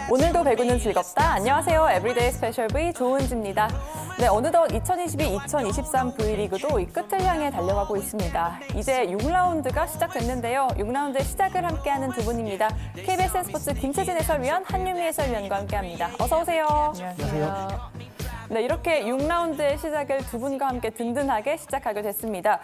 오늘도 배구는 즐겁다. 안녕하세요. 에브리데이 스페셜 V 조은지입니다. 네, 어느덧 2022-2023 V리그도 이 끝을 향해 달려가고 있습니다. 이제 6라운드가 시작됐는데요. 6라운드의 시작을 함께하는 두 분입니다. KBS 스포츠 김채진 해설위원, 한유미 해설위원과 함께합니다. 어서 오세요. 안녕하세요. 네, 이렇게 6라운드의 시작을 두 분과 함께 든든하게 시작하게 됐습니다.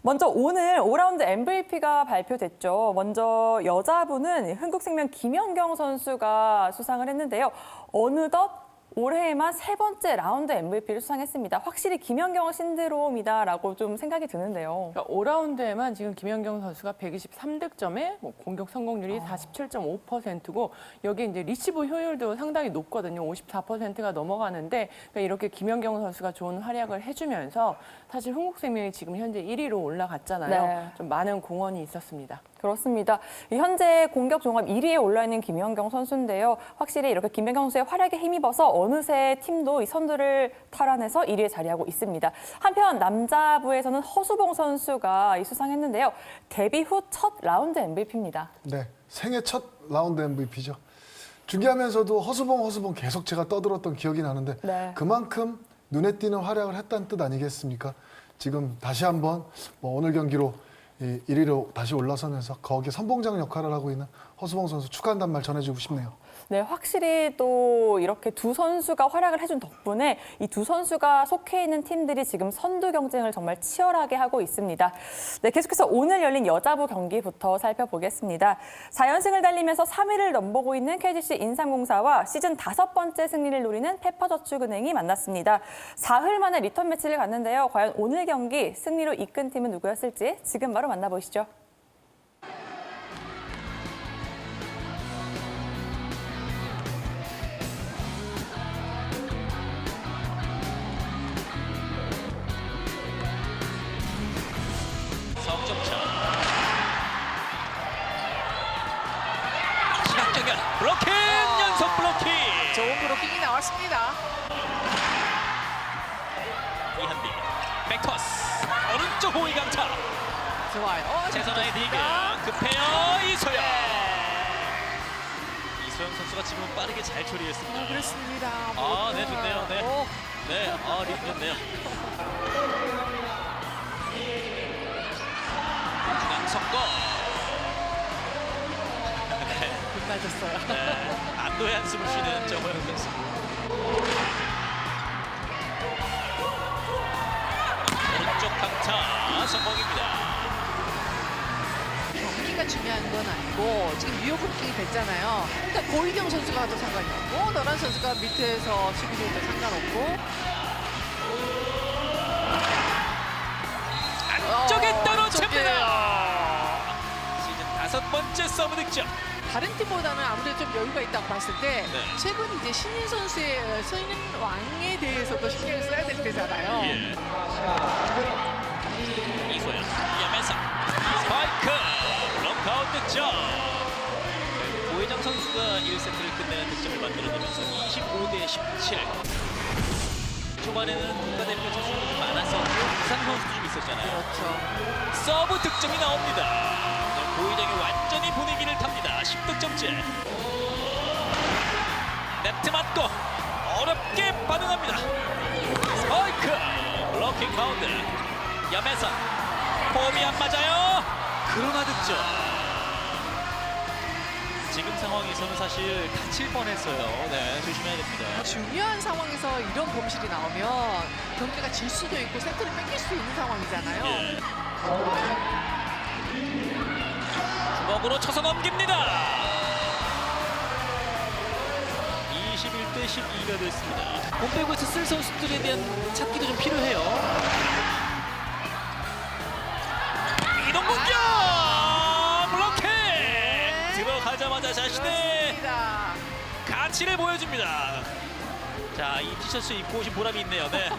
먼저 오늘 5라운드 MVP가 발표됐죠. 먼저 여자부는 흥국생명 김연경 선수가 수상을 했는데요. 어느덧 올해에만 세 번째 라운드 MVP를 수상했습니다. 확실히 김연경 신드롬이다라고 좀 생각이 드는데요. 그러니까 5라운드에만 지금 김연경 선수가 123득점에 공격 성공률이 47.5%고 여기 이제 리시브 효율도 상당히 높거든요. 54%가 넘어가는데 그러니까 이렇게 김연경 선수가 좋은 활약을 해주면서 사실 흥국생명이 지금 현재 1위로 올라갔잖아요. 네. 좀 많은 공헌이 있었습니다. 그렇습니다. 현재 공격 종합 1위에 올라있는 김연경 선수인데요. 확실히 이렇게 김연경 선수의 활약에 힘입어서 어느새 팀도 이 선두를 탈환해서 1위에 자리하고 있습니다. 한편 남자부에서는 허수봉 선수가 수상했는데요. 데뷔 후 첫 라운드 MVP입니다. 네, 생애 첫 라운드 MVP죠. 중계하면서도 허수봉 계속 제가 떠들었던 기억이 나는데 네. 그만큼 눈에 띄는 활약을 했다는 뜻 아니겠습니까? 지금 다시 한번 오늘 경기로 1위로 다시 올라서면서 거기에 선봉장 역할을 하고 있는 허수봉 선수 축하한다는 말 전해주고 싶네요. 네, 확실히 또 이렇게 두 선수가 활약을 해준 덕분에 이 두 선수가 속해 있는 팀들이 지금 선두 경쟁을 정말 치열하게 하고 있습니다. 네, 계속해서 오늘 열린 여자부 경기부터 살펴보겠습니다. 4연승을 달리면서 3위를 넘보고 있는 KGC 인삼공사와 시즌 5번째 승리를 노리는 페퍼저축은행이 만났습니다. 사흘 만에 리턴 매치를 갔는데요. 과연 오늘 경기 승리로 이끈 팀은 누구였을지 지금 바로 만나보시죠. 석점차 시각적인 블로킹 연속 블로킹 좋은 브로킹이 나왔습니다. 이한비 백토스 오른쪽 호위 강타 좋아요. 최선화의 디그 급해요 이소영 이소영 선수가 지금 빠르게 잘 처리했습니다. 그렇습니다. 네 좋네요. 네, 리듬 좋네요. 중앙석거 못 맞았어요. 네, 안도의 한숨을 쉬는 정호영 선수. 오른쪽 강타 성공입니다. 경기가 중요한 건 아니고 지금 유효 브로킹이 됐잖아요. 그러니까 고희경 선수가 가도 상관이 없고 너란 선수가 밑에서 수비도 상관없고 안쪽에 떨어집니다. 시즌 5번째 서브 득점. 다른 팀보다는 아무래도 좀 여유가 있다고 봤을 때 네. 최근 이제 신인 선수의 신인 왕에 대해서도 신경을 써야 될 때잖아요. 예. 이소영 야매사 스파이크 롱카운트 득점. 고혜정 선수가 1세트를 끝내는 득점을 만들어내면서 25대 17. 초반에는 국가대표 선수도 좀 많았었고 부상 선수도 좀 있었잖아요. 그렇죠. 서브 득점이 나옵니다. 고희정이 완전히 분위기를 탑니다. 10득점째. 네트 맞고 어렵게 반응합니다. 스파이크 블로킹 가운데 야매선 폼이 안 맞아요. 그러나 득점. 지금 상황에서는 사실 다칠 뻔했어요. 네, 조심해야 됩니다. 중요한 상황에서 이런 범실이 나오면 경기가 질 수도 있고 세트를 뺏길 수 있는 상황이잖아요. 예. 주먹으로 쳐서 넘깁니다. 21대 12가 됐습니다. 홈배구에서 쓸 선수들에 대한 찾기도 좀 필요해요. 이동 공격! 블로킹! 들어가자마자 자신의 그렇습니다. 가치를 보여줍니다. 자, 이 티셔츠 입고 오신 보람이 있네요. 네.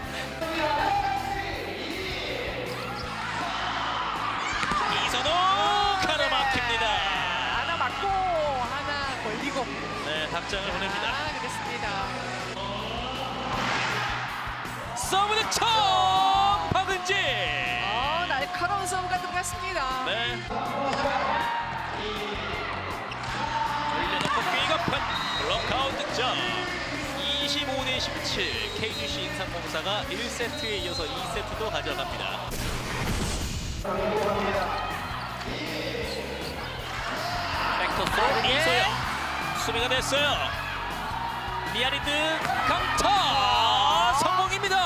이선호 가로막힙니다. 하나 맞고 하나 걸리고. 네, 답장을 보냅니다. 그렇습니다. 서브 득점! 박은지! 날카로운 서브가 들어갔습니다. 네. 득점. 25대 17. KGC 인삼공사가 1세트에 이어서 2세트도 가져갑니다. 백토스 이소영 수비가 됐어요. 미아리드 강타 성공입니다.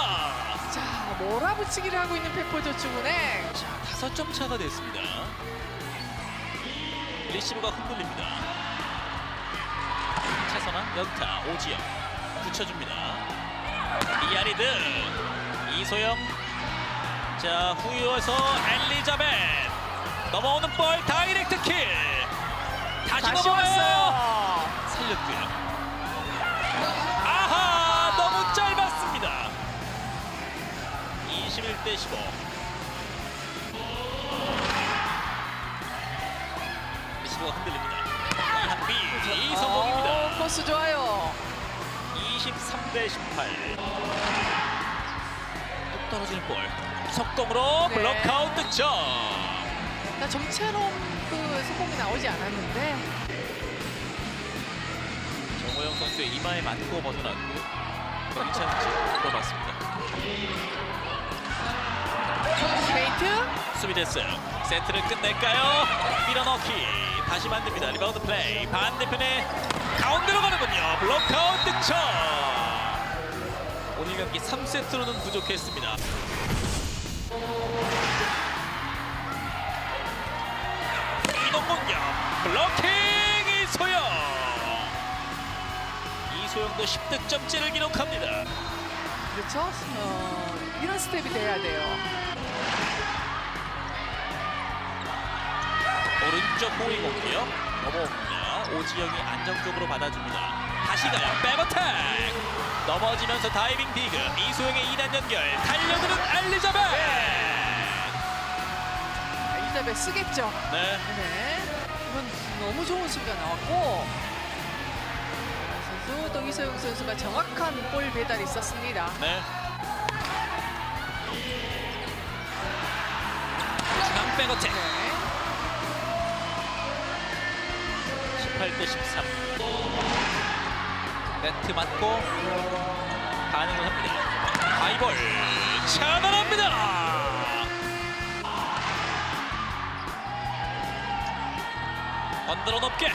자, 몰아붙이기를 하고 있는 페퍼저축은행. 자, 5점 차가 됐습니다. 리시브가 흔들립니다. 최선한 연타 오지영 붙여줍니다. 미아리드 이소영. 자, 후유에서 엘리자벳 넘어오는 볼 다이렉트 킬. 다시 넘어와요. 왔어요. 살렸고요. 아하, 너무 짧았습니다. 21대 15. 리시브가 흔들립니다. 이한비 성공입니다. 코스 좋아요. 23대 18. 뚝 떨어지는 볼. 속공으로 네. 블록아웃 득점. 나 좀처럼 그 소공이 나오지 않았는데. 정호영 선수의 이마에 맞고 벗어났고 괜찮은지 물어봤습니다. 페이트. 수비됐어요. 세트를 끝낼까요? 밀어넣기. 다시 만듭니다. 리바운드 플레이. 반대편에 가운데로 가는군요. 블록아웃 득점. 오늘 경기 3세트로는 부족했습니다. 이동공격. 블로킹 이소영. 이소영도 10득점째를 기록합니다. 그렇죠? 이런 스텝이 돼야 돼요. 오른쪽 호위 공격 넘어옵니다. 오지영이 안정적으로 받아줍니다. 다시 가요. 백어택 넘어지면서 다이빙 디그. 이소영의 2단 연결. 달려드는 엘리자벳. 엘리자벳 쓰겠죠. 네. 네. 이건 너무 좋은 수비가 나왔고 선수 또 이소영 선수가 정확한 볼 배달이 있었습니다. 네. 중앙 백어택. 네. 18대 13. 네트 맞고 반응을 합니다. 하이볼 차단합니다. 언더로 높게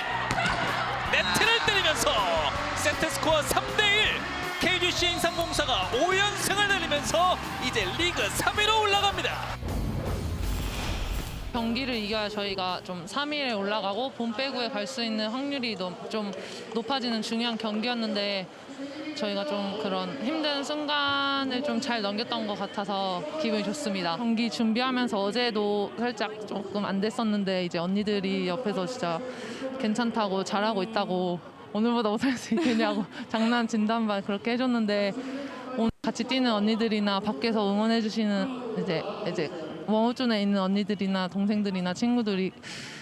네트를 때리면서 세트 스코어 3대1. KGC 인삼공사가 5연승을 내리면서 이제 리그 3위로 올라갑니다. 경기를 이겨야 저희가 좀 3위에 올라가고 본 배구에 갈 수 있는 확률이 좀 높아지는 중요한 경기였는데 저희가 좀 그런 힘든 순간을 좀 잘 넘겼던 것 같아서 기분이 좋습니다. 경기 준비하면서 어제도 살짝 조금 안 됐었는데 이제 언니들이 옆에서 진짜 괜찮다고 잘하고 있다고 오늘보다 못할 수 있겠냐고 장난 진단반 그렇게 해줬는데 오늘 같이 뛰는 언니들이나 밖에서 응원해 주시는 이제 원호준에 있는 언니들이나 동생들이나 친구들이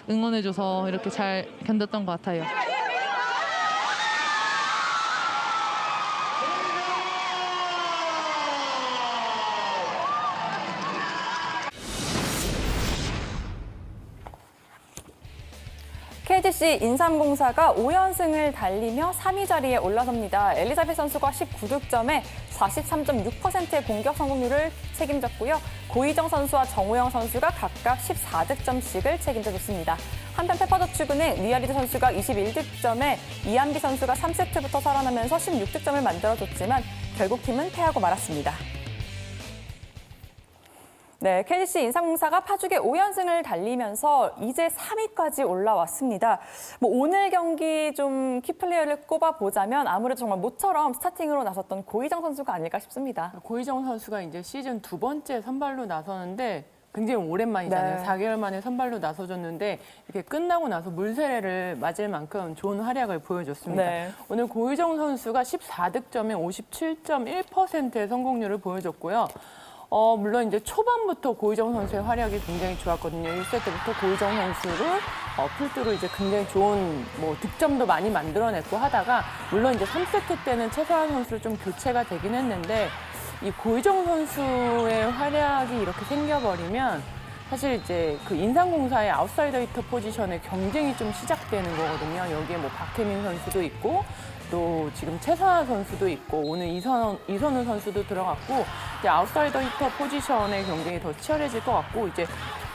응원해줘서 이렇게 잘 견뎠던 것 같아요. KGC 인삼공사가 5연승을 달리며 3위 자리에 올라섭니다. 엘리자벳 선수가 19득점에 43.6%의 공격 성공률을 책임졌고요. 고희정 선수와 정우영 선수가 각각 14득점씩을 책임져줬습니다. 한편 페퍼저축은행 미아리드 선수가 21득점에 이한비 선수가 3세트부터 살아나면서 16득점을 만들어줬지만 결국 팀은 패하고 말았습니다. 네, KGC 인삼공사가 파죽의 5연승을 달리면서 이제 3위까지 올라왔습니다. 오늘 경기 좀 키플레이어를 꼽아보자면 아무래도 정말 모처럼 스타팅으로 나섰던 고희정 선수가 아닐까 싶습니다. 고희정 선수가 이제 시즌 2번째 선발로 나서는데 굉장히 오랜만이잖아요. 네. 4개월 만에 선발로 나서줬는데 이렇게 끝나고 나서 물세례를 맞을 만큼 좋은 활약을 보여줬습니다. 네. 오늘 고희정 선수가 14득점에 57.1%의 성공률을 보여줬고요. 물론 이제 초반부터 고희정 선수의 활약이 굉장히 좋았거든요. 1세트부터 고희정 선수를 필두로 이제 굉장히 좋은 득점도 많이 만들어냈고 하다가 물론 이제 3세트 때는 최서환 선수를 좀 교체가 되긴 했는데 이 고희정 선수의 활약이 이렇게 생겨버리면 사실 이제 그 인삼공사의 아웃사이더 히터 포지션의 경쟁이 좀 시작되는 거거든요. 여기에 뭐 박혜민 선수도 있고 또 지금 최선화 선수도 있고 오늘 이선우 선수도 들어갔고 이제 아웃사이더 히터 포지션의 경쟁이 더 치열해질 것 같고 이제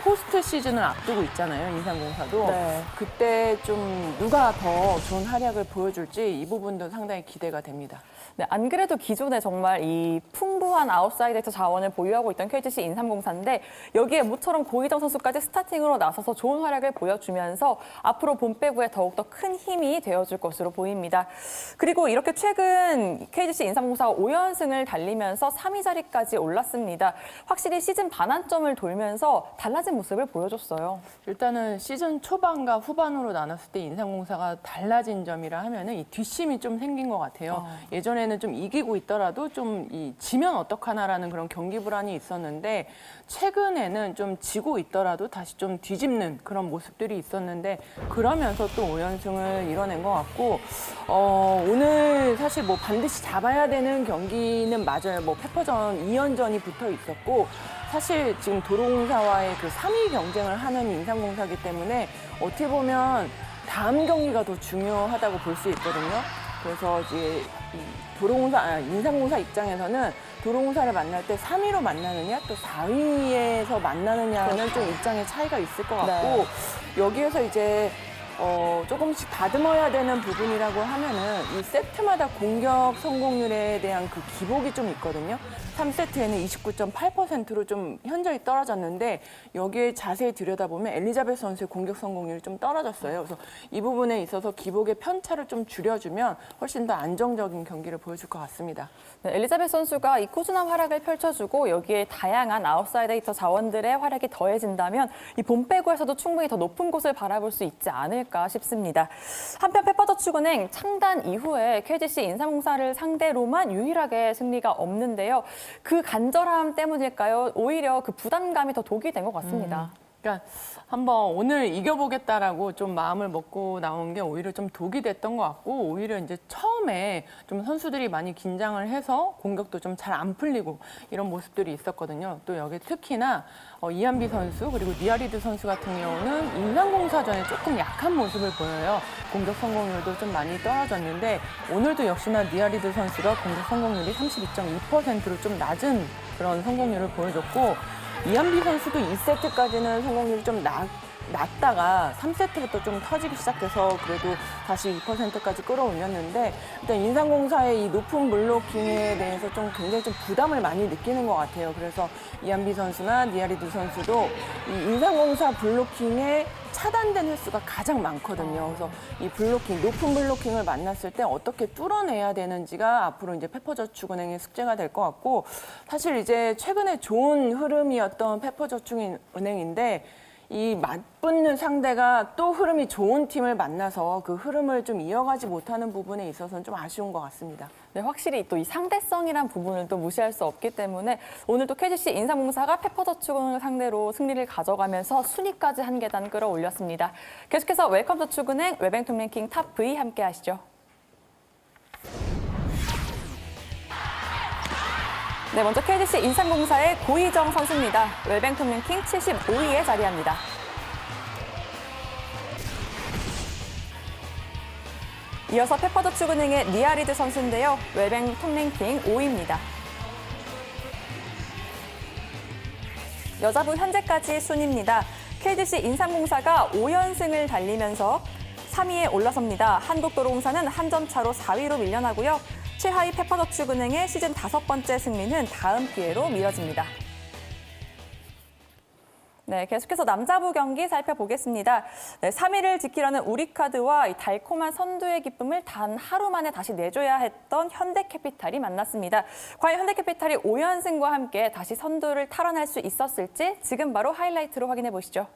포스트 시즌을 앞두고 있잖아요. 인삼공사도. 네. 그때 좀 누가 더 좋은 활약을 보여줄지 이 부분도 상당히 기대가 됩니다. 네, 안 그래도 기존에 정말 이 풍부한 아웃사이더 자원을 보유하고 있던 KGC 인삼공사인데 여기에 모처럼 고희정 선수까지 스타팅으로 나서서 좋은 활약을 보여주면서 앞으로 봄배구에 더욱더 큰 힘이 되어줄 것으로 보입니다. 그리고 이렇게 최근 KGC 인삼공사가 5연승을 달리면서 3위 자리까지 올랐습니다. 확실히 시즌 반환점을 돌면서 달라진 모습을 보여줬어요. 일단은 시즌 초반과 후반으로 나눴을 때 인삼공사가 달라진 점이라 하면은 이 뒷심이 좀 생긴 것 같아요. 예전에는 좀 이기고 있더라도 좀 지면 어떡하나라는 그런 경기 불안이 있었는데 최근에는 좀 지고 있더라도 다시 좀 뒤집는 그런 모습들이 있었는데 그러면서 또 5연승을 이뤄낸 것 같고 오늘 사실 뭐 반드시 잡아야 되는 경기는 맞아요. 뭐 페퍼전 2연전이 붙어 있었고 사실 지금 도로공사와의 그 3위 경쟁을 하는 인삼공사이기 때문에 어떻게 보면 다음 경기가 더 중요하다고 볼 수 있거든요. 그래서 이제 인삼공사 입장에서는 도로공사를 만날 때 3위로 만나느냐 또 4위에서 만나느냐는 좀 입장의 차이가 있을 것 같고 여기에서 이제 조금씩 다듬어야 되는 부분이라고 하면은 이 세트마다 공격 성공률에 대한 그 기복이 좀 있거든요. 3세트에는 29.8%로 좀 현저히 떨어졌는데 여기에 자세히 들여다보면 엘리자베스 선수의 공격 성공률이 좀 떨어졌어요. 그래서 이 부분에 있어서 기복의 편차를 좀 줄여주면 훨씬 더 안정적인 경기를 보여줄 것 같습니다. 네, 엘리자베스 선수가 이 꾸준한 활약을 펼쳐주고 여기에 다양한 아웃사이더 히터 자원들의 활약이 더해진다면 이 봄배구에서도 충분히 더 높은 곳을 바라볼 수 있지 않을까 싶습니다. 한편 페퍼저축은행 창단 이후에 KGC 인삼공사를 상대로만 유일하게 승리가 없는데요. 그 간절함 때문일까요? 오히려 그 부담감이 더 독이 된 것 같습니다. 그러니까 한번 오늘 이겨보겠다라고 좀 마음을 먹고 나온 게 오히려 좀 독이 됐던 것 같고 오히려 이제 처음에 좀 선수들이 많이 긴장을 해서 공격도 좀 잘 안 풀리고 이런 모습들이 있었거든요. 또 여기 특히나 이한비 선수 그리고 니아리드 선수 같은 경우는 인삼공사전에 조금 약한 모습을 보여요. 공격 성공률도 좀 많이 떨어졌는데 오늘도 역시나 니아리드 선수가 공격 성공률이 32.2%로 좀 낮은 그런 성공률을 보여줬고 이한비 선수도 2세트까지는 성공률이 좀 낮다가 3세트부터 좀 터지기 시작해서 그래도 다시 2%까지 끌어올렸는데 일단 인삼공사의 이 높은 블로킹에 대해서 좀 굉장히 좀 부담을 많이 느끼는 것 같아요. 그래서 이한비 선수나 니아리드 선수도 이 인삼공사 블로킹에 차단된 횟수가 가장 많거든요. 그래서 이 블로킹, 높은 블로킹을 만났을 때 어떻게 뚫어내야 되는지가 앞으로 이제 페퍼저축은행의 숙제가 될 것 같고 사실 이제 최근에 좋은 흐름이었던 페퍼저축은행인데 이 맞붙는 상대가 또 흐름이 좋은 팀을 만나서 그 흐름을 좀 이어가지 못하는 부분에 있어서는 좀 아쉬운 것 같습니다. 네, 확실히 또 이 상대성이란 부분을 또 무시할 수 없기 때문에 오늘 또 KGC 인삼공사가 페퍼저축은행을 상대로 승리를 가져가면서 순위까지 한 계단 끌어올렸습니다. 계속해서 웰컴저축은행 웰뱅통 랭킹 탑 V 함께 하시죠. 네, 먼저 KGC 인삼공사의 고희정 선수입니다. 웰뱅통 랭킹 75위에 자리합니다. 이어서 페퍼저축은행의 니아리드 선수인데요. 웰뱅통 랭킹 5위입니다. 여자부 현재까지 순입니다. KGC 인삼공사가 5연승을 달리면서 3위에 올라섭니다. 한국도로공사는 한 점 차로 4위로 밀려나고요. 최하위 페퍼저축은행의 시즌 5번째 승리는 다음 기회로 미뤄집니다. 네, 계속해서 남자부 경기 살펴보겠습니다. 네, 3위를 지키려는 우리카드와 이 달콤한 선두의 기쁨을 단 하루 만에 다시 내줘야 했던 현대캐피탈이 만났습니다. 과연 현대캐피탈이 5연승과 함께 다시 선두를 탈환할 수 있었을지 지금 바로 하이라이트로 확인해 보시죠.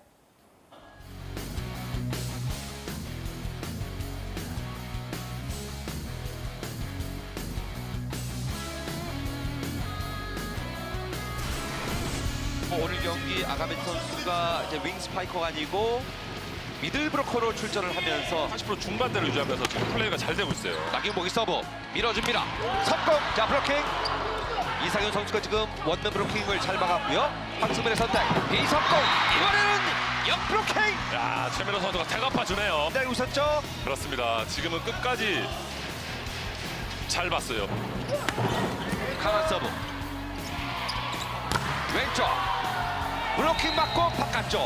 오늘 경기 아가메 선수가 이제 윙 스파이커가 아니고 미들 브로커로 출전을 하면서 40% 중반대를 유지하면서 지금 플레이가 잘 되고 있어요. 나경복이 서브 밀어줍니다. 성공. 자 블로킹. 이상현 선수가 지금 원맨 블로킹을 잘 막았고요. 황승민의 선택. 이석공 이번에는 역브로킹. 야, 최민호 선수가 대갚아 주네요. 네, 웃었죠. 그렇습니다. 지금은 끝까지 잘 봤어요. 강한 서브. 왼쪽 블로킹 맞고 바깥쪽.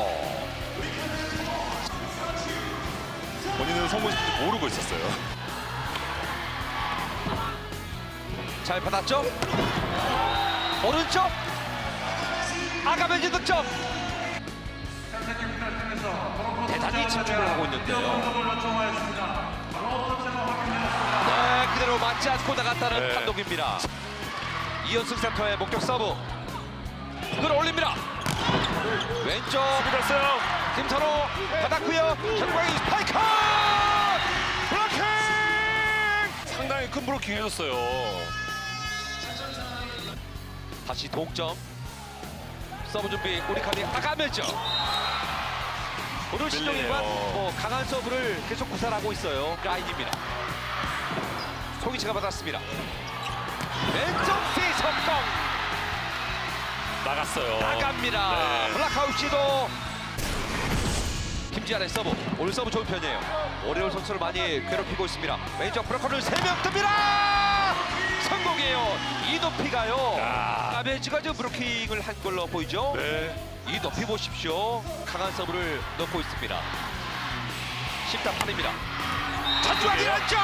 본인은 성공인지 모르고 있었어요. 잘 받았죠. 오른쪽 아가벤지 득점. 대단히 집중을 하고 있는데요. 네, 그대로 맞지 않고 나갔다는 네. 판독입니다. 이현승 센터의 목격 서브 끌어올립니다. 왼쪽 됐어요. 김선호 받았고요. 전광희 스파이크 블로킹. 상당히 큰 브로킹 해줬어요. 다시 동점. 서브 준비 우리 카드 아가메죠. 오늘 신동일만 밀리네요. 강한 서브를 계속 구사하고 있어요. 라인입니다. 송이치가 받았습니다. 왼쪽 뒤석공 나갔어요. 나갑니다. 네. 블락아웃 시도. 김지한의 서브. 오늘 서브 좋은 편이에요. 오레올 선수를 많이 괴롭히고 있습니다. 왼쪽 브로커를 3명 뜹니다. 성공이에요. 이 높이가요. 아베지가 지금 브로킹을 한 걸로 보이죠. 네. 이 높이 보십시오. 강한 서브를 넣고 있습니다. 10대 8입니다. 전주환이 왼쪽.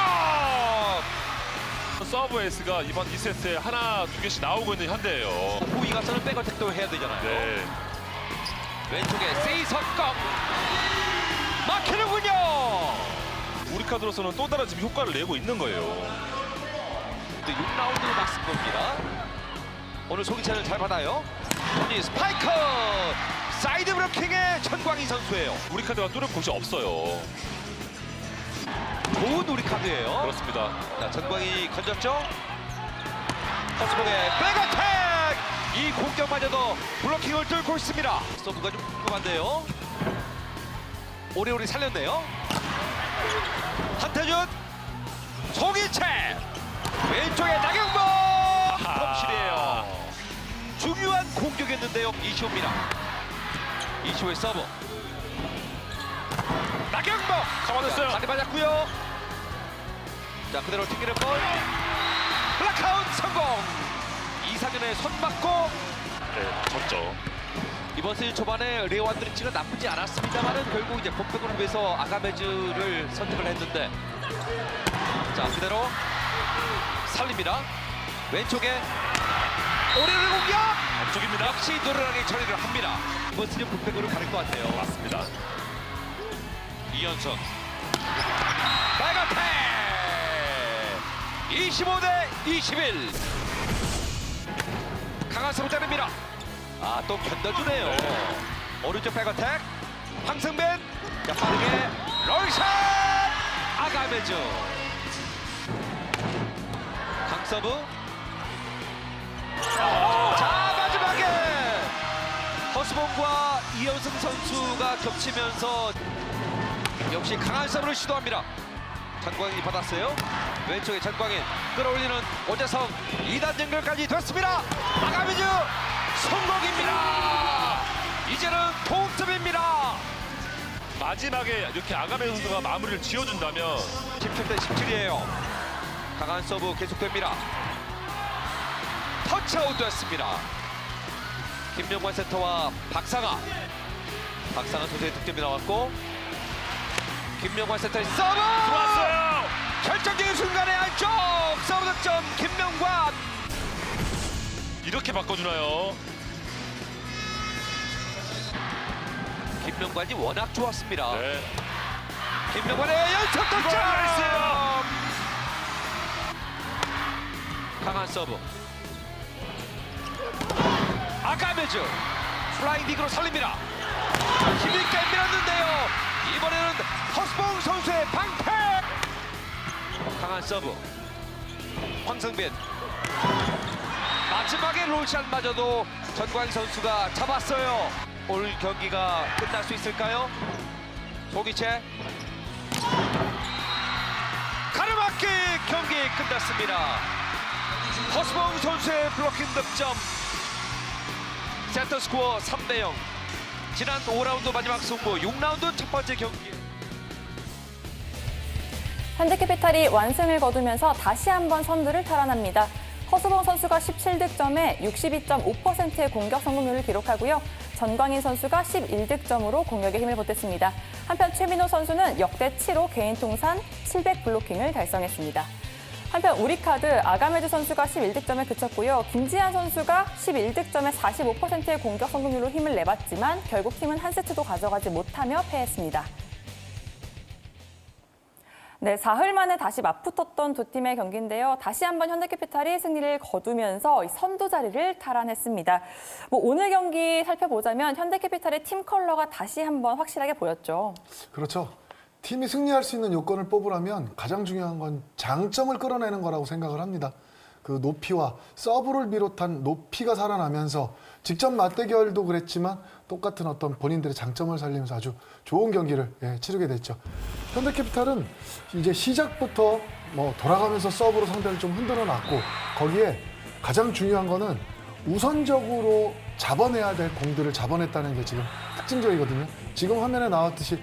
서브 에이스가 이번 2세트에 하나, 두 개씩 나오고 있는 현대예요. 후위 가서는 백어택도 해야 되잖아요. 네. 왼쪽에 세이석공 막히는군요. 우리 카드로서는 또 다른 지금 효과를 내고 있는 거예요. 6라운드로 막쓴 겁니다. 오늘 송이찬을 잘 받아요. 토니 스파이크 사이드 브로킹의 전광희 선수예요. 우리 카드가 뚫을 곳이 없어요. 좋은 우리 카드예요. 그렇습니다. 자, 전광희 건졌죠. 허스봉의 백어택. 이 공격마저도 블로킹을 뚫고 있습니다. 서브가 좀 궁금한데요. 오래오래 살렸네요. 한태준 송이채 왼쪽에 나경범 범실이에요. 중요한 공격이었는데요. 이시호입니다. 이시호의 서브. 나경범 가만했어요. 다리 맞았고요. 자, 그대로 튕기는 볼. 블락아웃 성공. 이상현의 손 맞고. 네, 졌죠. 이번 시즌 초반에 레오안드리치가 나쁘지 않았습니다만은 결국 이제 본격을 위해서 아가메즈를 선택을 했는데, 자, 그대로 살립니다. 왼쪽에 오리를 공격. 안쪽입니다. 역시 노련하게 처리를 합니다. 이번 시즌 본격으로 가릴 것 같아요. 맞습니다. 이현선 빨간패 25대 21. 강한 서브 자릅니다. 아, 또 견뎌주네요. 네. 오른쪽 백어택 황승빈. 자, 빠르게 롤샷 아가메즈. 강서브. 자, 마지막에 허수봉과 이현승 선수가 겹치면서 역시 강한 서브를 시도합니다. 전광인이 받았어요. 왼쪽에 전광인 끌어올리는 오재성 2단 연결까지 됐습니다. 아가미즈 성공입니다. 이제는 동점입니다. 마지막에 이렇게 아가메 선수가 마무리를 지어준다면 17대 17이에요. 강한 서브 계속됩니다. 터치아웃 됐습니다. 김명관 센터와 박상아 선수의 득점이 나왔고, 김명관 센터의 서브 들어왔어요. 결정적인 순간에 안쪽 서브 득점 김명관. 이렇게 바꿔주나요? 김명관이 워낙 좋았습니다. 네. 김명관의 연속 득점. 있어요. 강한 서브. 아가메즈 플라잉 빅으로 살립니다. 힘있게 밀었는데요. 이번에는 허스봉 선수의 방패. 강한 서브. 황승빈. 마지막에 롤샷마저도 전광희 선수가 잡았어요. 오늘 경기가 끝날 수 있을까요? 송이채. 가르마키 경기 끝났습니다. 허스봉 선수의 블로킹 득점. 세트 스코어 3대0. 지난 5라운드 마지막 승부 6라운드 첫 번째 경기. 현대캐피탈이 완승을 거두면서 다시 한번 선두를 탈환합니다. 허수봉 선수가 17득점에 62.5%의 공격 성공률을 기록하고요. 전광인 선수가 11득점으로 공격에 힘을 보탰습니다. 한편 최민호 선수는 역대 7호 개인 통산 700 블로킹을 달성했습니다. 한편 우리카드 아가메드 선수가 11득점에 그쳤고요. 김지한 선수가 11득점에 45%의 공격 성공률로 힘을 내봤지만 결국 팀은 한 세트도 가져가지 못하며 패했습니다. 네, 사흘 만에 다시 맞붙었던 두 팀의 경기인데요. 다시 한번 현대캐피탈이 승리를 거두면서 선두 자리를 탈환했습니다. 오늘 경기 살펴보자면 현대캐피탈의 팀 컬러가 다시 한번 확실하게 보였죠. 그렇죠. 팀이 승리할 수 있는 요건을 뽑으라면 가장 중요한 건 장점을 끌어내는 거라고 생각을 합니다. 그 높이와 서브를 비롯한 높이가 살아나면서 직접 맞대결도 그랬지만 똑같은 어떤 본인들의 장점을 살리면서 아주 좋은 경기를 치르게 됐죠. 현대캐피탈은 이제 시작부터 돌아가면서 서브로 상대를 좀 흔들어 놨고 거기에 가장 중요한 거는 우선적으로 잡아내야 될 공들을 잡아냈다는 게 지금 특징적이거든요. 지금 화면에 나왔듯이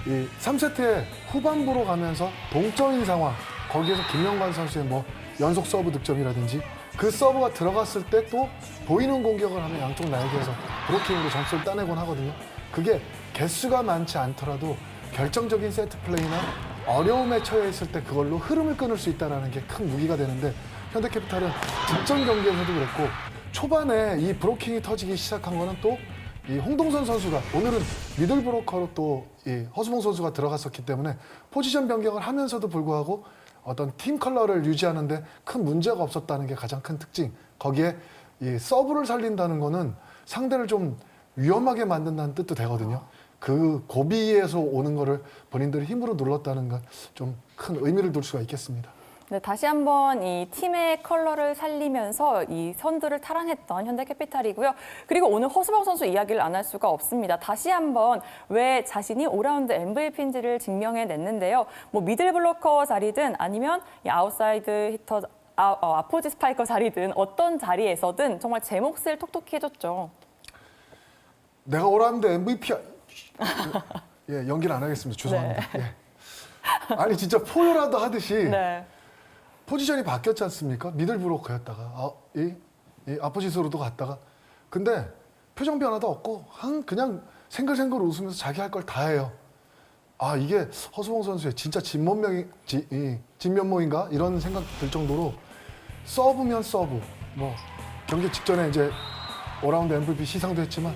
이 3세트의 후반부로 가면서 동점인 상황, 거기에서 김영관 선수의 연속 서브 득점이라든지 그 서브가 들어갔을 때 또 보이는 공격을 하면 양쪽 날개에서 브로킹으로 점수를 따내곤 하거든요. 그게 개수가 많지 않더라도 결정적인 세트 플레이나 어려움에 처해 있을 때 그걸로 흐름을 끊을 수 있다는 게 큰 무기가 되는데 현대캐피탈은 직전 경기에서도 그랬고 초반에 이 브로킹이 터지기 시작한 거는 또 이 홍동선 선수가 오늘은 미들 브로커로 또 이 허수봉 선수가 들어갔었기 때문에 포지션 변경을 하면서도 불구하고 어떤 팀 컬러를 유지하는데 큰 문제가 없었다는 게 가장 큰 특징. 거기에 이 서브를 살린다는 거는 상대를 좀 위험하게 만든다는 뜻도 되거든요. 그 고비에서 오는 거를 본인들이 힘으로 눌렀다는 건 좀 큰 의미를 둘 수가 있겠습니다. 네, 다시 한번 이 팀의 컬러를 살리면서 이 선두를 탈환했던 현대캐피탈이고요. 그리고 오늘 허수봉 선수 이야기를 안 할 수가 없습니다. 다시 한번 왜 자신이 5라운드 MVP인지를 증명해냈는데요. 미들 블로커 자리든 아니면 이 아웃사이드 히터, 아포지 스파이커 자리든 어떤 자리에서든 정말 제 몫을 톡톡히 해줬죠. 내가 5라운드 MVP야. 예, 연기를 안 하겠습니다. 죄송합니다. 네. 예. 아니 진짜 포효라도 하듯이 네. 포지션이 바뀌었지 않습니까? 미들 브로커였다가 이 아포지스로도 갔다가 근데 표정 변화도 없고 그냥 생글생글 웃으면서 자기 할 걸 다 해요. 이게 허수봉 선수의 진짜 진면모인가 이런 생각 들 정도로 서브면 서브 경기 직전에 이제 5라운드 MVP 시상도 했지만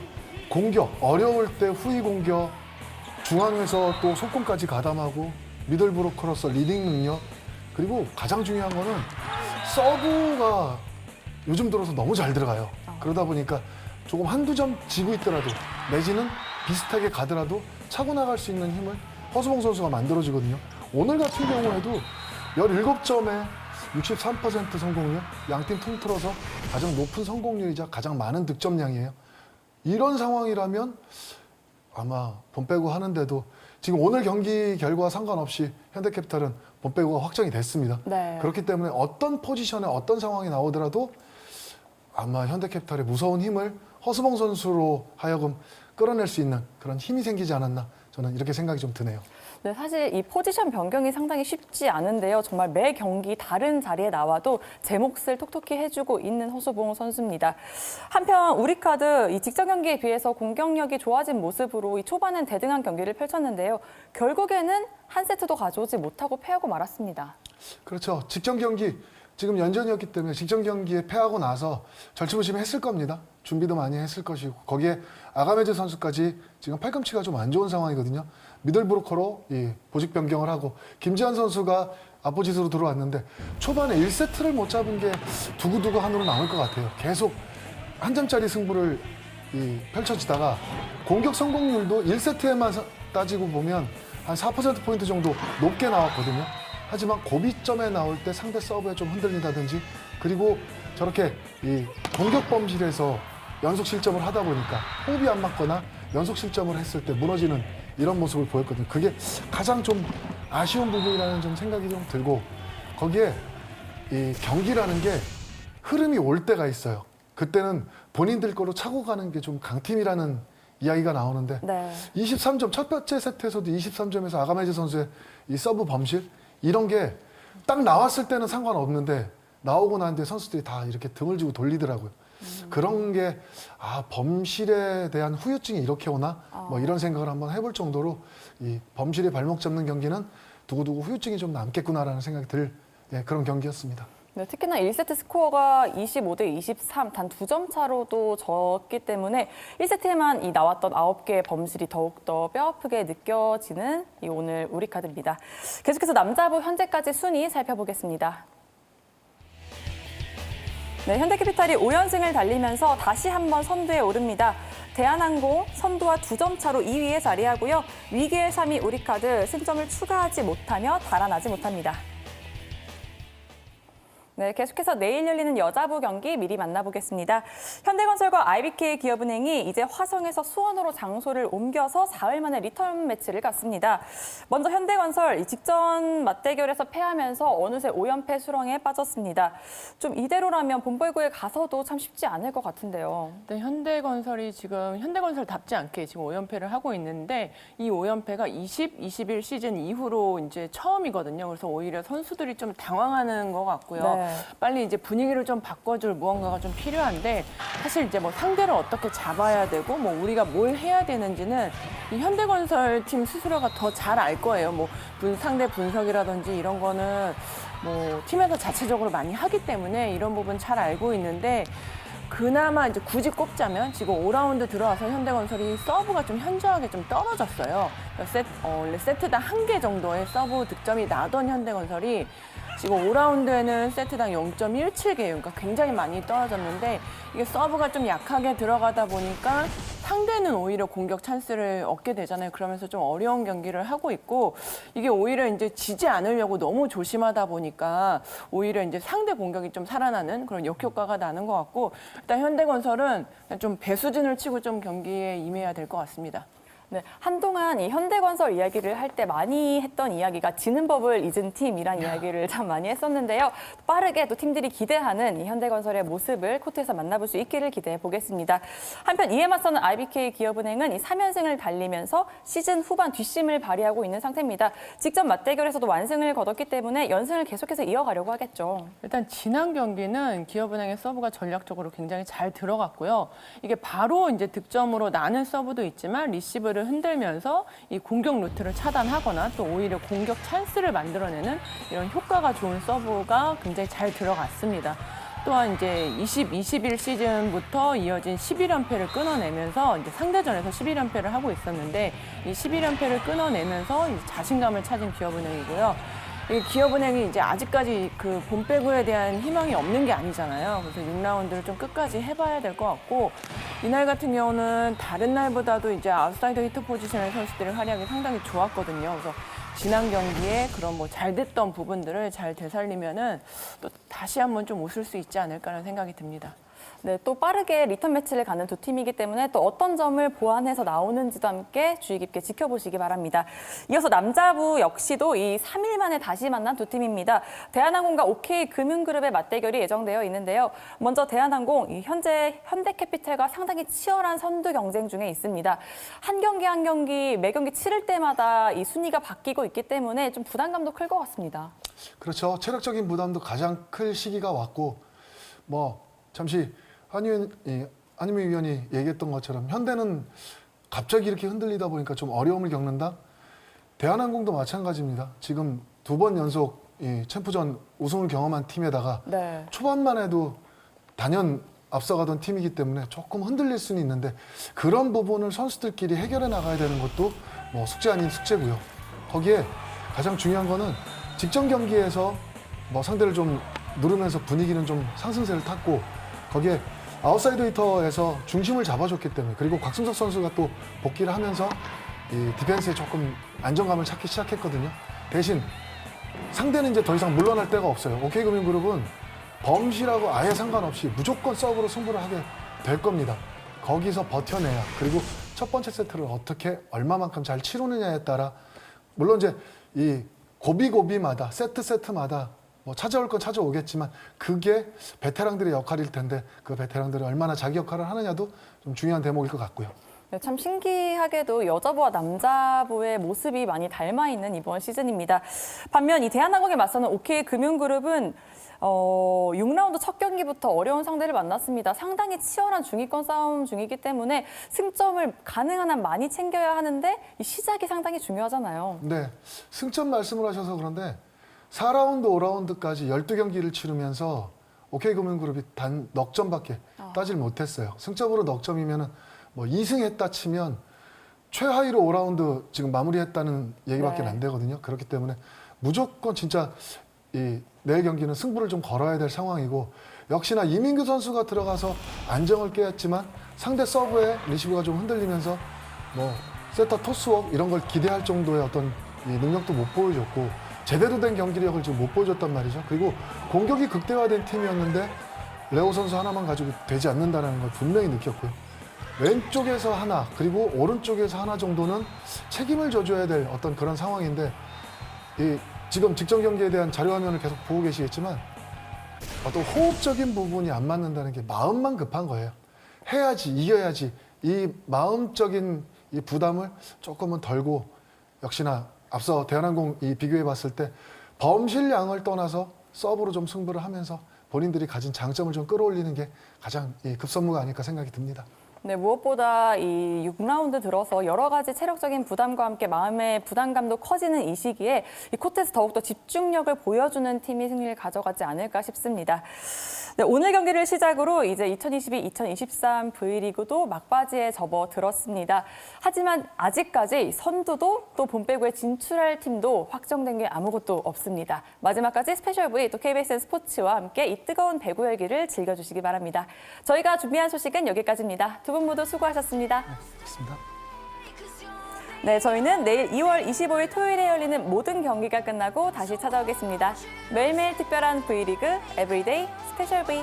공격 어려울 때 후위 공격 중앙에서 또 속공까지 가담하고 미들 브로커로서 리딩 능력 그리고 가장 중요한 거는 서브가 요즘 들어서 너무 잘 들어가요. 그러다 보니까 조금 한두 점 지고 있더라도 내지는 비슷하게 가더라도 차고 나갈 수 있는 힘을 허수봉 선수가 만들어주거든요. 오늘 같은 경우에도 17점에 63% 성공률, 양팀 통틀어서 가장 높은 성공률이자 가장 많은 득점량이에요. 이런 상황이라면 아마 본 빼고 하는데도 지금 오늘 경기 결과와 상관없이 현대캐피탈은 본 빼고가 확정이 됐습니다. 네. 그렇기 때문에 어떤 포지션에 어떤 상황이 나오더라도 아마 현대캐피탈의 무서운 힘을 허수봉 선수로 하여금 끌어낼 수 있는 그런 힘이 생기지 않았나 저는 이렇게 생각이 좀 드네요. 네, 사실 이 포지션 변경이 상당히 쉽지 않은데요. 정말 매 경기 다른 자리에 나와도 제 몫을 톡톡히 해주고 있는 허수봉 선수입니다. 한편 우리카드 이 직전 경기에 비해서 공격력이 좋아진 모습으로 이 초반엔 대등한 경기를 펼쳤는데요. 결국에는 한 세트도 가져오지 못하고 패하고 말았습니다. 그렇죠. 직전 경기 지금 연전이었기 때문에 직전 경기에 패하고 나서 절치부심했을 겁니다. 준비도 많이 했을 것이고 거기에 아가메즈 선수까지 지금 팔꿈치가 좀 안 좋은 상황이거든요. 미들 브로커로 보직 변경을 하고 김지한 선수가 아포지스로 들어왔는데 초반에 1세트를 못 잡은 게 두고두고 한으로 남을 것 같아요. 계속 한 점짜리 승부를 펼쳐지다가 공격 성공률도 1세트에만 따지고 보면 한 4%포인트 정도 높게 나왔거든요. 하지만 고비점에 나올 때 상대 서브에 좀 흔들린다든지 그리고 저렇게 이 공격 범실에서 연속 실점을 하다 보니까 호흡이 안 맞거나 연속 실점을 했을 때 무너지는 이런 모습을 보였거든요. 그게 가장 좀 아쉬운 부분이라는 좀 생각이 좀 들고 거기에 이 경기라는 게 흐름이 올 때가 있어요. 그때는 본인들 거로 차고 가는 게 좀 강팀이라는 이야기가 나오는데 네. 23점 첫 번째 세트에서도 23점에서 아가메즈 선수의 이 서브 범실 이런 게 딱 나왔을 때는 상관없는데 나오고 난 뒤에 선수들이 다 이렇게 등을 지고 돌리더라고요. 그런 게 범실에 대한 후유증이 이렇게 오나 뭐 이런 생각을 한번 해볼 정도로 이 범실에 발목 잡는 경기는 두고두고 후유증이 좀 남겠구나라는 생각이 들 그런 경기였습니다. 네, 특히나 1세트 스코어가 25대 23, 단 2점 차로도 졌기 때문에 1세트에만 이 나왔던 9개의 범실이 더욱더 뼈아프게 느껴지는 이 오늘 우리카드입니다. 계속해서 남자부 현재까지 순위 살펴보겠습니다. 네, 현대캐피탈이 5연승을 달리면서 다시 한번 선두에 오릅니다. 대한항공 선두와 2점 차로 2위에 자리하고요. 위기의 3위 우리카드 승점을 추가하지 못하며 달아나지 못합니다. 네, 계속해서 내일 열리는 여자부 경기 미리 만나보겠습니다. 현대건설과 IBK 기업은행이 이제 화성에서 수원으로 장소를 옮겨서 사흘 만에 리턴 매치를 갖습니다. 먼저 현대건설 직전 맞대결에서 패하면서 어느새 5연패 수렁에 빠졌습니다. 좀 이대로라면 본배구에 가서도 참 쉽지 않을 것 같은데요. 네, 현대건설이 지금 현대건설답지 않게 지금 5연패를 하고 있는데 이 5연패가 21 시즌 이후로 이제 처음이거든요. 그래서 오히려 선수들이 좀 당황하는 것 같고요. 네. 빨리 이제 분위기를 좀 바꿔줄 무언가가 좀 필요한데 사실 이제 뭐 상대를 어떻게 잡아야 되고 뭐 우리가 뭘 해야 되는지는 이 현대건설 팀 스스로가 더 잘 알 거예요. 뭐 상대 분석이라든지 이런 거는 뭐 팀에서 자체적으로 많이 하기 때문에 이런 부분 잘 알고 있는데 그나마 이제 굳이 꼽자면 지금 5라운드 들어와서 현대건설이 서브가 좀 현저하게 좀 떨어졌어요. 원래 세트당 1개 정도의 서브 득점이 나던 현대건설이 지금 5라운드에는 세트당 0.17개예요. 그러니까 굉장히 많이 떨어졌는데 이게 서브가 좀 약하게 들어가다 보니까 상대는 오히려 공격 찬스를 얻게 되잖아요. 그러면서 좀 어려운 경기를 하고 있고 이게 오히려 이제 지지 않으려고 너무 조심하다 보니까 오히려 이제 상대 공격이 좀 살아나는 그런 역효과가 나는 것 같고 일단 현대건설은 좀 배수진을 치고 좀 경기에 임해야 될 것 같습니다. 네, 한동안 이 현대건설 이야기를 할 때 많이 했던 이야기가 지는 법을 잊은 팀이란 이야기를 참 많이 했었는데요. 빠르게 또 팀들이 기대하는 이 현대건설의 모습을 코트에서 만나볼 수 있기를 기대해 보겠습니다. 한편 이에 맞서는 IBK 기업은행은 이 3연승을 달리면서 시즌 후반 뒷심을 발휘하고 있는 상태입니다. 직전 맞대결에서도 완승을 거뒀기 때문에 연승을 계속해서 이어가려고 하겠죠. 일단 지난 경기는 기업은행의 서브가 전략적으로 굉장히 잘 들어갔고요. 이게 바로 이제 득점으로 나는 서브도 있지만 리시브를 흔들면서 이 공격 루트를 차단하거나 또 오히려 공격 찬스를 만들어내는 이런 효과가 좋은 서브가 굉장히 잘 들어갔습니다. 또한 이제 21 시즌부터 이어진 11연패를 끊어내면서 이제 상대전에서 11연패를 하고 있었는데 이 11연패를 끊어내면서 이제 자신감을 찾은 기업은행이고요. 이 기업은행이 이제 아직까지 그 본배구에 대한 희망이 없는 게 아니잖아요. 그래서 6라운드를 좀 끝까지 해봐야 될 것 같고 이날 같은 경우는 다른 날보다도 이제 아웃사이더 히터 포지션의 선수들의 활약이 상당히 좋았거든요. 그래서 지난 경기에 그런 뭐 잘 됐던 부분들을 잘 되살리면은 또 다시 한번 좀 웃을 수 있지 않을까라는 생각이 듭니다. 네, 또 빠르게 리턴 매치를 가는 두 팀이기 때문에 또 어떤 점을 보완해서 나오는지도 함께 주의 깊게 지켜보시기 바랍니다. 이어서 남자부 역시도 이 3일 만에 다시 만난 두 팀입니다. 대한항공과 OK금융그룹의 맞대결이 예정되어 있는데요. 먼저 대한항공, 현재 현대캐피탈과 상당히 치열한 선두 경쟁 중에 있습니다. 한 경기 매 경기 치를 때마다 이 순위가 바뀌고 있기 때문에 좀 부담감도 클 것 같습니다. 그렇죠. 체력적인 부담도 가장 클 시기가 왔고 잠시 한유미 위원이 얘기했던 것처럼 현대는 갑자기 이렇게 흔들리다 보니까 좀 어려움을 겪는다. 대한항공도 마찬가지입니다. 지금 2번 연속 챔프전 우승을 경험한 팀에다가 네. 초반만 해도 단연 앞서가던 팀이기 때문에 조금 흔들릴 수는 있는데 그런 부분을 선수들끼리 해결해 나가야 되는 것도 숙제 아닌 숙제고요. 거기에 가장 중요한 거는 직전 경기에서 상대를 좀 누르면서 분위기는 좀 상승세를 탔고 거기에 아웃사이드 히터에서 중심을 잡아줬기 때문에 그리고 곽승석 선수가 또 복귀를 하면서 이 디펜스에 조금 안정감을 찾기 시작했거든요. 대신 상대는 이제 더 이상 물러날 데가 없어요. OK금융그룹은 범실하고 아예 상관없이 무조건 서브로 승부를 하게 될 겁니다. 거기서 버텨내야 그리고 첫 번째 세트를 어떻게 얼마만큼 잘 치르느냐에 따라 물론 이제 이 고비고비마다 세트마다 뭐 찾아올 건 찾아오겠지만 그게 베테랑들의 역할일 텐데 그 베테랑들이 얼마나 자기 역할을 하느냐도 좀 중요한 대목일 것 같고요. 네, 참 신기하게도 여자부와 남자부의 모습이 많이 닮아 있는 이번 시즌입니다. 반면 이 대한항공에 맞서는 OK금융그룹은 6라운드 첫 경기부터 어려운 상대를 만났습니다. 상당히 치열한 중위권 싸움 중이기 때문에 승점을 가능한 한 많이 챙겨야 하는데 이 시작이 상당히 중요하잖아요. 네, 승점 말씀을 하셔서 그런데 4라운드, 5라운드까지 12경기를 치르면서 OK금융그룹이 단 넉 점밖에 따질 못했어요. 승점으로 넉 점이면은 뭐 2승했다 치면 최하위로 5라운드 지금 마무리했다는 얘기밖에 네. 안 되거든요. 그렇기 때문에 무조건 진짜 이 내 경기는 승부를 좀 걸어야 될 상황이고 역시나 이민규 선수가 들어가서 안정을 깨었지만 상대 서브에 리시브가 좀 흔들리면서 뭐 세터 토스웍 이런 걸 기대할 정도의 어떤 이 능력도 못 보여줬고 제대로 된 경기력을 지금 못 보여줬단 말이죠. 그리고 공격이 극대화된 팀이었는데 레오 선수 하나만 가지고 되지 않는다는 걸 분명히 느꼈고요. 왼쪽에서 하나 그리고 오른쪽에서 하나 정도는 책임을 져줘야 될 어떤 그런 상황인데 이 지금 직전 경기에 대한 자료 화면을 계속 보고 계시겠지만 어떤 호흡적인 부분이 안 맞는다는 게 마음만 급한 거예요. 해야지 이겨야지 이 마음적인 이 부담을 조금은 덜고 역시나 앞서 대한항공 이 비교해 봤을 때 범실량을 떠나서 서브로 좀 승부를 하면서 본인들이 가진 장점을 좀 끌어올리는 게 가장 이 급선무가 아닐까 생각이 듭니다. 네, 무엇보다 이 6라운드 들어서 여러 가지 체력적인 부담과 함께 마음의 부담감도 커지는 이 시기에 이 코트에서 더욱더 집중력을 보여주는 팀이 승리를 가져가지 않을까 싶습니다. 네, 오늘 경기를 시작으로 이제 2022-2023 V리그도 막바지에 접어들었습니다. 하지만 아직까지 선두도 또 본배구에 진출할 팀도 확정된 게 아무것도 없습니다. 마지막까지 스페셜 V 또 KBSN 스포츠와 함께 이 뜨거운 배구 열기를 즐겨주시기 바랍니다. 저희가 준비한 소식은 여기까지입니다. 두 분 모두 수고하셨습니다. 좋습니다. 네, 저희는 내일 2월 25일 토요일에 열리는 모든 경기가 끝나고 다시 찾아오겠습니다. 매일매일 특별한 V리그, 에브리데이 스페셜 V.